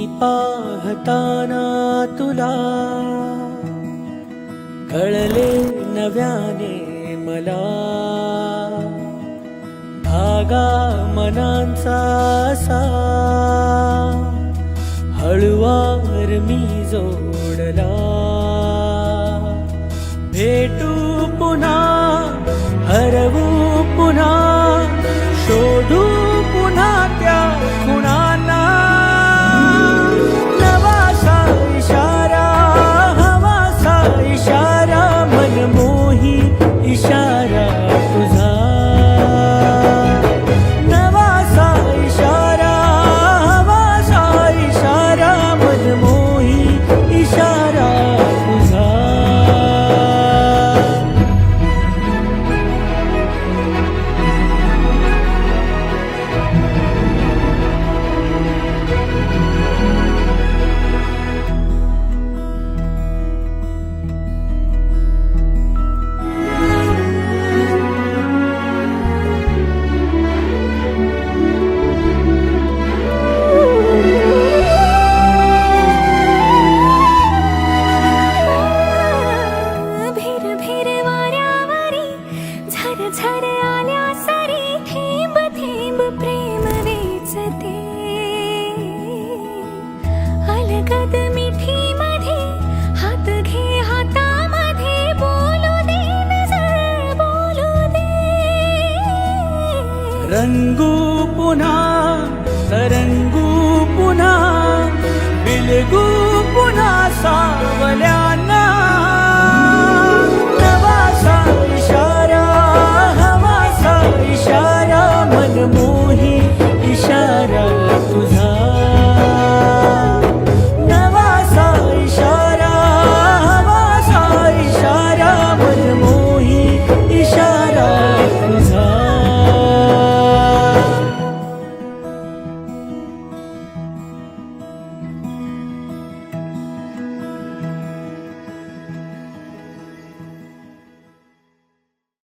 पाहताना तुला कळले नव्याने मला, धागा मनांचा असा हळुवार मी जोडला. भेटू पुन्हा, हरवू पुन्हा, शोधू पुन्हा त्या खुणांना. नवासा इशारा, हवासा इशारा, मनमोही इशारा तुझा. नवासा इशारा, हवासा इशारा, मनमोही इशारा तुझा. झर आल्या सरी, थेंब थेंब प्रेम वेचते. अलगद मिठी मध्ये हात घे हातामध्ये, बोलू दे नजर बोलू दे. रंगू पुन्हा, तरंगू पुन्हा, बिलगू पुन्हा सावल्यांना. नवासा इशारा, हवासा इशारा, मनमोही